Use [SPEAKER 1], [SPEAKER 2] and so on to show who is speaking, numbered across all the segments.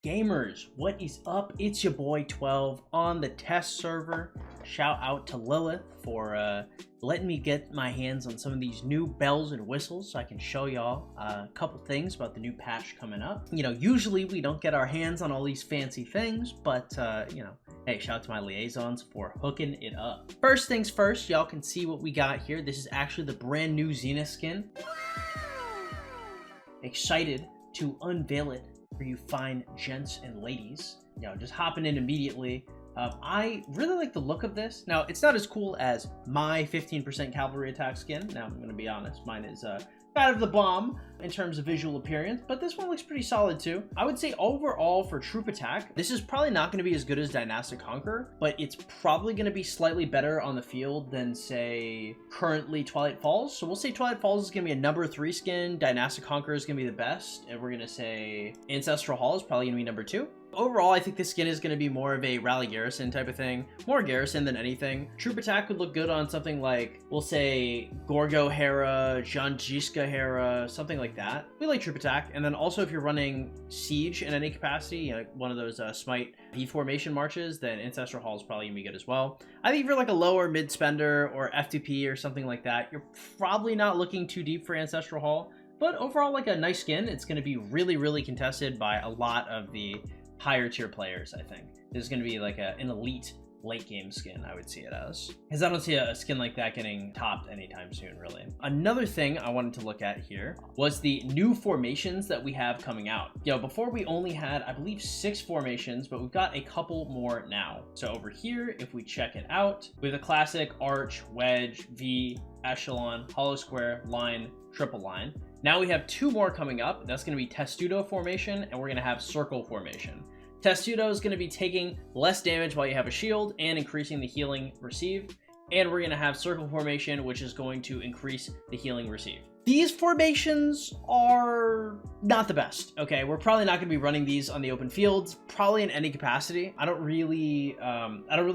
[SPEAKER 1] Gamers, what is up? It's your boy 12 on the test server. Shout out to Lilith for letting me get my hands on some of these new bells and whistles so I can show y'all a couple things about the new patch coming up. You know, usually we don't get our hands on all these fancy things, but you know, hey, shout out to my liaisons for hooking it up. First things first, y'all can see what we got here. This is actually the brand new Zenith skin. Excited to unveil it for you fine gents and ladies. You know, just hopping in immediately. I really like the look of this. Now, it's not as cool as my 15% cavalry attack skin. Now, I'm gonna be honest, mine is kind of the bomb in terms of visual appearance, but this one looks pretty solid too. I would say overall for troop attack, this is probably not going to be as good as Dynastic Conqueror, but it's probably going to be slightly better on the field than, say, currently Twilight Falls. So we'll say Twilight Falls is going to be a number 3 skin, Dynastic Conqueror is going to be the best, and we're going to say Ancestral Hall is probably going to be number 2. Overall, I think this skin is going to be more of a rally garrison type of thing. More garrison than anything. Troop attack would look good on something like, we'll say, Gorgo Hera, Janjiska Hera, something like that. We like troop attack. And then also if you're running siege in any capacity, you know, one of those Smite V formation marches, then Ancestral Hall is probably going to be good as well. I think if you're like a lower mid spender or FTP or something like that, you're probably not looking too deep for Ancestral Hall. But overall, like a nice skin. It's going to be really, really contested by a lot of the higher tier players. I think this is going to be like an elite late game skin, I would see it as, because I don't see a skin like that getting topped anytime soon, really. Another thing I wanted to look at here was the new formations that we have coming out. You know, before we only had, I believe, 6 formations, but we've got a couple more now. So over here, if we check it out, we have the classic arch, wedge, V, echelon, hollow square, line, triple line. Now we have 2 more coming up. That's going to be Testudo formation, and we're going to have circle formation. Testudo is going to be taking less damage while you have a shield and increasing the healing received. And we're going to have circle formation, which is going to increase the healing received. These formations are not the best, okay? We're probably not going to be running these on the open fields, probably in any capacity. I don't really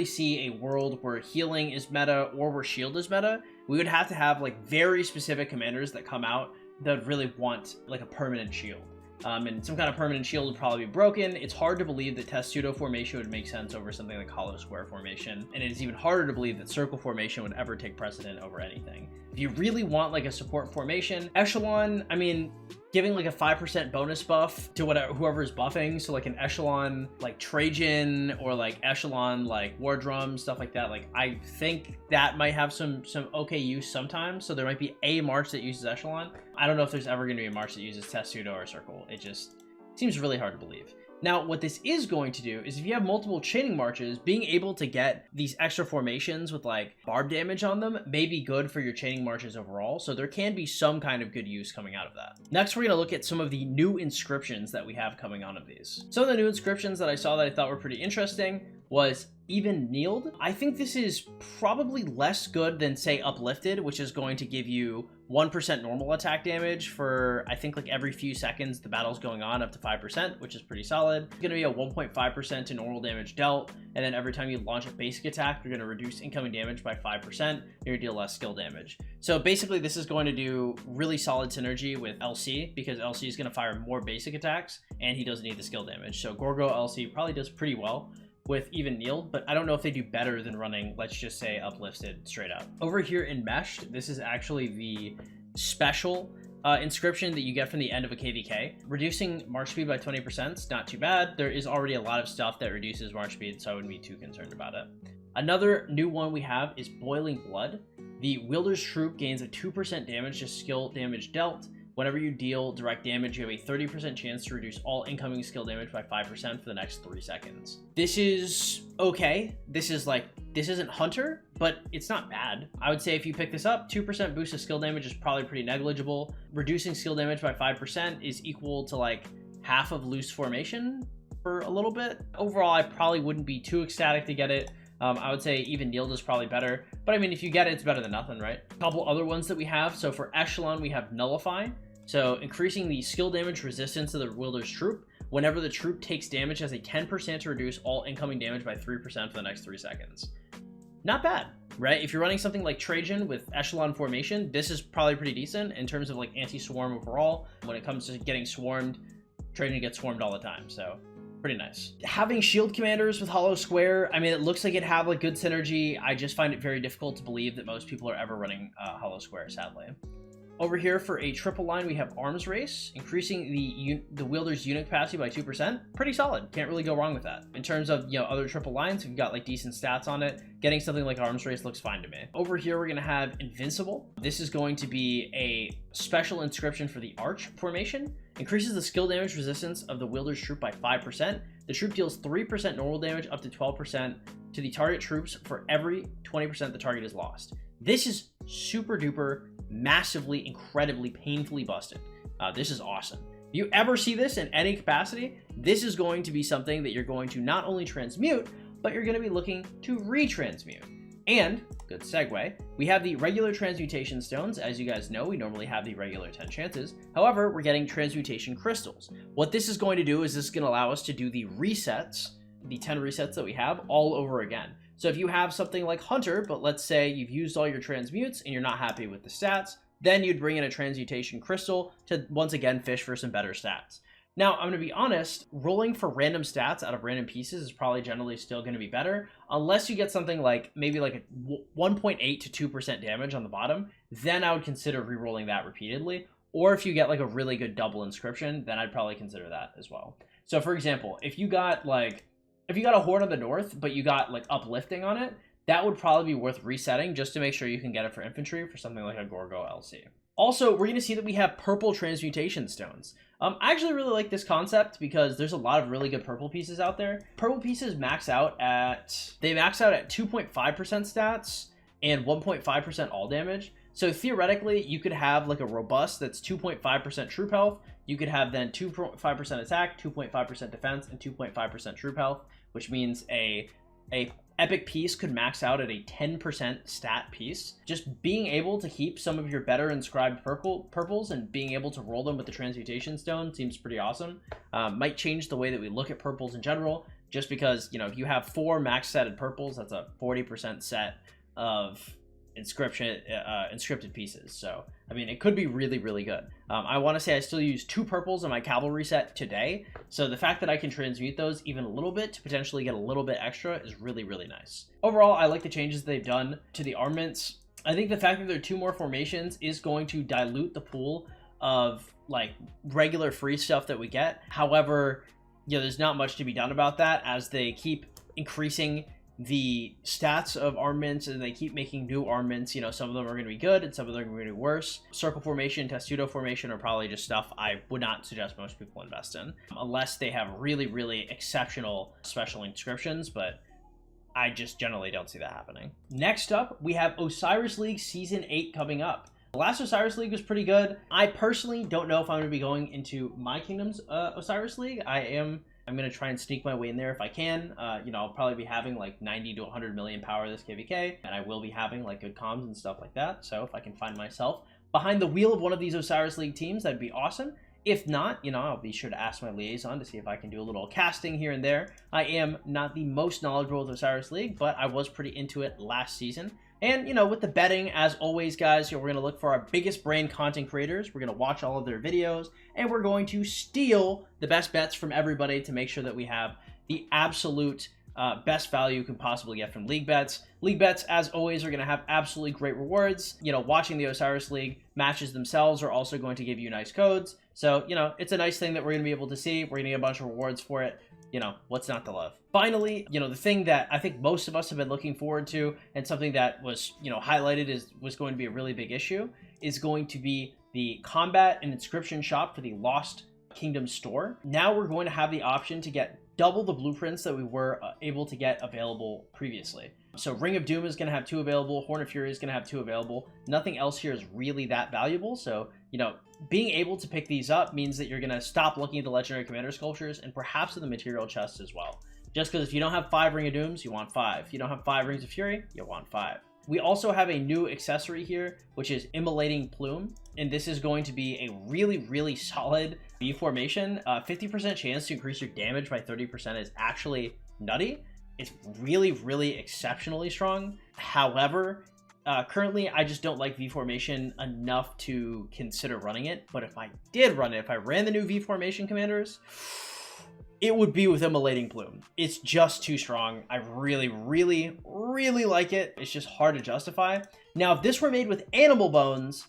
[SPEAKER 1] see a world where healing is meta or where shield is meta. We would have to have like very specific commanders that come out that would really want like a permanent shield. And some kind of permanent shield would probably be broken. It's hard to believe that Testudo formation would make sense over something like hollow square formation. And it is even harder to believe that circle formation would ever take precedent over anything. If you really want like a support formation, echelon, I mean, giving like a 5% bonus buff to whoever is buffing, so like an echelon like Trajan or like echelon like War Drum, stuff like that, like I think that might have some okay use sometimes. So there might be a march that uses echelon. I don't know if there's ever going to be a march that uses Testudo or circle. It just seems really hard to believe. Now, what this is going to do is if you have multiple chaining marches, being able to get these extra formations with like barb damage on them may be good for your chaining marches overall. So there can be some kind of good use coming out of that. Next, we're going to look at some of the new inscriptions that we have coming on of these. Some of the new inscriptions that I saw that I thought were pretty interesting was Even Kneeled. I think this is probably less good than, say, Uplifted, which is going to give you 1% normal attack damage for, I think, like every few seconds the battle's going on, up to 5%, which is pretty solid. It's going to be a 1.5% to normal damage dealt, and then every time you launch a basic attack, you're going to reduce incoming damage by 5%, you're going to deal less skill damage. So basically, this is going to do really solid synergy with LC, because LC is going to fire more basic attacks, and he doesn't need the skill damage. So Gorgo LC probably does pretty well with Even Kneeled, but I don't know if they do better than running, let's just say, Uplifted straight up. Over here in Meshed, this is actually the special inscription that you get from the end of a KVK. Reducing march speed by 20% is not too bad. There is already a lot of stuff that reduces march speed, so I wouldn't be too concerned about it. Another new one we have is Boiling Blood. The Wielder's Troop gains a 2% damage to skill damage dealt. Whenever you deal direct damage, you have a 30% chance to reduce all incoming skill damage by 5% for the next 3 seconds. This is okay. This isn't Hunter, but it's not bad. I would say if you pick this up, 2% boost to skill damage is probably pretty negligible. Reducing skill damage by 5% is equal to like half of loose formation for a little bit. Overall, I probably wouldn't be too ecstatic to get it. I would say Even Kneeled is probably better, but I mean, if you get it, it's better than nothing, right? A couple other ones that we have. So for Echelon, we have Nullify. So increasing the skill damage resistance of the Wielder's Troop. Whenever the troop takes damage, has a 10% to reduce all incoming damage by 3% for the next 3 seconds. Not bad, right? If you're running something like Trajan with Echelon formation, this is probably pretty decent in terms of like anti-swarm overall. When it comes to getting swarmed, Trajan gets swarmed all the time, so Pretty nice. Having shield commanders with Hollow Square, I mean, it looks like it have like good synergy. I just find it very difficult to believe that most people are ever running Hollow Square, sadly. Over here for a triple line, we have Arms Race, increasing the wielder's unit capacity by 2%. Pretty solid. Can't really go wrong with that. In terms of, you know, other triple lines, we've got like decent stats on it. Getting something like Arms Race looks fine to me. Over here, we're going to have Invincible. This is going to be a special inscription for the Arch formation. Increases the skill damage resistance of the wielder's troop by 5%. The troop deals 3% normal damage up to 12% to the target troops for every 20% the target is lost. This is super duper, massively, incredibly, painfully busted. This is awesome. If you ever see this in any capacity, this is going to be something that you're going to not only transmute, but you're going to be looking to retransmute. And, good segue, we have the regular transmutation stones. As you guys know, we normally have the regular 10 chances. However, we're getting transmutation crystals. What this is going to do is this is going to allow us to do the resets, the 10 resets that we have, all over again. So if you have something like Hunter, but let's say you've used all your transmutes and you're not happy with the stats, then you'd bring in a transmutation crystal to once again fish for some better stats. Now, I'm going to be honest, rolling for random stats out of random pieces is probably generally still going to be better, unless you get something like maybe like a 1.8 to 2% damage on the bottom, then I would consider re-rolling that repeatedly. Or if you get like a really good double inscription, then I'd probably consider that as well. So for example, if you got a Horde of the North, but you got like uplifting on it, that would probably be worth resetting just to make sure you can get it for infantry for something like a Gorgo LC. Also, we're going to see that we have purple transmutation stones. I actually really like this concept because there's a lot of really good purple pieces out there. Purple pieces max out at 2.5% stats and 1.5% all damage. So theoretically, you could have like a robust that's 2.5% troop health. You could have then 2.5% attack, 2.5% defense, and 2.5% troop health, which means a epic piece could max out at a 10% stat piece. Just being able to keep some of your better inscribed purples and being able to roll them with the transmutation stone seems pretty awesome. Might change the way that we look at purples in general, just because, you know, if you have 4 max setted purples, that's a 40% set of inscripted pieces. So I mean, it could be really, really good. I want to say I still use 2 purples in my cavalry set today, so the fact that I can transmute those even a little bit to potentially get a little bit extra is really, really nice. Overall, I like the changes they've done to the armaments. I think the fact that there are 2 more formations is going to dilute the pool of like regular free stuff that we get. However, you know, there's not much to be done about that as they keep increasing the stats of armaments and they keep making new armaments. You know, some of them are going to be good and some of them are going to be worse. Circle formation, testudo formation are probably just stuff I would not suggest most people invest in unless they have really, really exceptional special inscriptions, but I just generally don't see that happening. Next up, we have Osiris League Season 8 coming up. The last Osiris League was pretty good. I personally don't know if I'm going to be going into my kingdom's Osiris League. I'm going to try and sneak my way in there if I can. You know, I'll probably be having like 90 to 100 million power this KVK, and I will be having like good comms and stuff like that. So if I can find myself behind the wheel of one of these Osiris League teams, that'd be awesome. If not, you know, I'll be sure to ask my liaison to see if I can do a little casting here and there. I am not the most knowledgeable with Osiris League, but I was pretty into it last season. And, you know, with the betting, as always, guys, you know, we're going to look for our biggest brain content creators. We're going to watch all of their videos, and we're going to steal the best bets from everybody to make sure that we have the absolute best value you can possibly get from league bets. League bets, as always, are going to have absolutely great rewards. You know, watching the Osiris League matches themselves are also going to give you nice codes. So, you know, it's a nice thing that we're going to be able to see. We're going to get a bunch of rewards for it. You know, what's not to love? Finally, you know, the thing that I think most of us have been looking forward to and something that was, you know, highlighted was going to be a really big issue is going to be the combat and inscription shop for the Lost Kingdom store. Now we're going to have the option to get double the blueprints that we were able to get available previously. So Ring of Doom is going to have 2 available. Horn of Fury is going to have 2 available. Nothing else here is really that valuable. So, you know, being able to pick these up means that you're going to stop looking at the Legendary Commander sculptures and perhaps in the material chest as well. Just because if you don't have 5 Ring of Dooms, you want 5. If you don't have 5 Rings of Fury, you want 5. We also have a new accessory here, which is Immolating Plume. And this is going to be a really, really solid V formation. 50% chance to increase your damage by 30% is actually nutty. It's really, really exceptionally strong. However, currently I just don't like V formation enough to consider running it. But if I did run it, if I ran the new V formation commanders, it would be with Immolating Plume. It's just too strong. I really, really, really like it. It's just hard to justify. Now, if this were made with Animal Bones,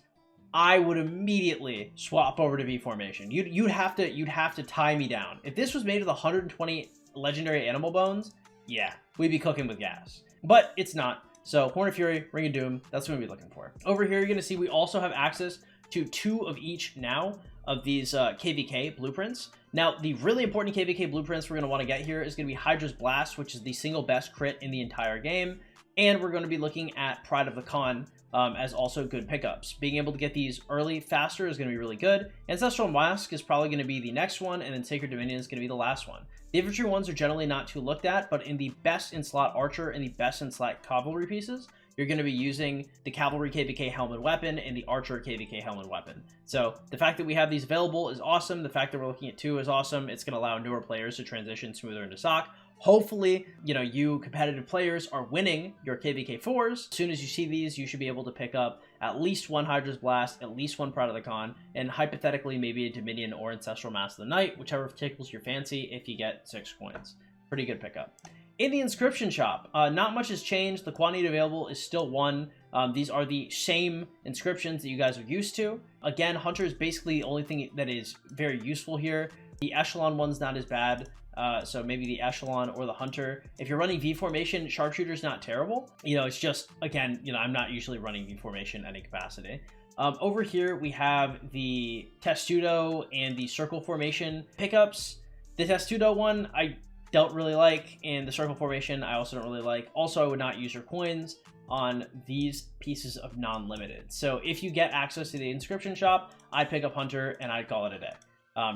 [SPEAKER 1] I would immediately swap over to V formation. You'd have to tie me down. If this was made with 120 legendary Animal Bones, yeah, we'd be cooking with gas. But it's not. So Horn of Fury, Ring of Doom, that's what we're looking for. Over here, you're gonna see we also have access to 2 of each now of these KVK blueprints. Now, the really important KVK blueprints we're gonna wanna get here is gonna be Hydra's Blast, which is the single best crit in the entire game. And we're gonna be looking at Pride of the Khan as also good pickups. Being able to get these early faster is gonna be really good. Ancestral Mask is probably gonna be the next one, and then Sacred Dominion is gonna be the last one. The infantry ones are generally not too looked at, but in the best in-slot archer and the best in-slot cavalry pieces, you're going to be using the Cavalry KVK Helmet Weapon and the Archer KVK Helmet Weapon. So the fact that we have these available is awesome. The fact that we're looking at 2 is awesome. It's going to allow newer players to transition smoother into SOC. Hopefully, you competitive players are winning your KVK 4s. As soon as you see these, you should be able to pick up at least 1 Hydra's Blast, at least 1 Pride of the Khan, and hypothetically maybe a Dominion or Ancestral Mask of the Night, whichever tickles your fancy if you get 6 coins. Pretty good pickup. In the Inscription shop, not much has changed. The quantity available is still 1. These are the same inscriptions that you guys are used to. Again, Hunter is basically the only thing that is very useful here. The Echelon one's not as bad. So maybe the Echelon or the Hunter. If you're running V formation, Sharpshooter's not terrible. It's just, again, I'm not usually running V formation at any capacity. Over here, we have the Testudo and the Circle formation pickups. The Testudo one, I don't really like, and the Circle formation, I also don't really like. Also, I would not use your coins on these pieces of non-limited. So if you get access to the Inscription shop, I'd pick up Hunter and I'd call it a day.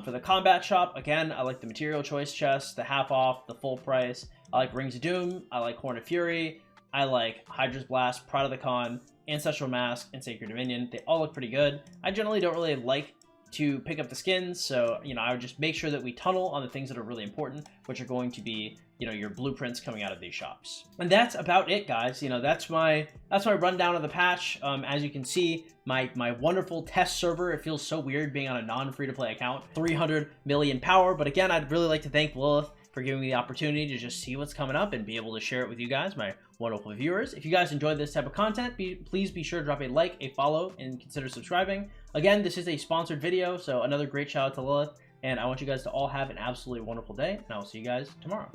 [SPEAKER 1] For the combat shop, again, I like the material choice chest, the half off, the full price. I like Rings of Doom, I like Horn of Fury, I like Hydra's Blast, Pride of the Khan, Ancestral Mask, and Sacred Dominion. They all look pretty good. I generally don't really like to pick up the skins, so I would just make sure that we tunnel on the things that are really important, which are going to be your blueprints coming out of these shops. And that's about it, guys. That's my rundown of the patch. As you can see, my wonderful test server, it feels so weird being on a non-free-to-play account. 300 million power, but again, I'd really like to thank Lilith for giving me the opportunity to just see what's coming up and be able to share it with you guys, my wonderful viewers. If you guys enjoyed this type of content, please be sure to drop a like, a follow, and consider subscribing. Again, this is a sponsored video, so another great shout out to Lilith, and I want you guys to all have an absolutely wonderful day, and I will see you guys tomorrow.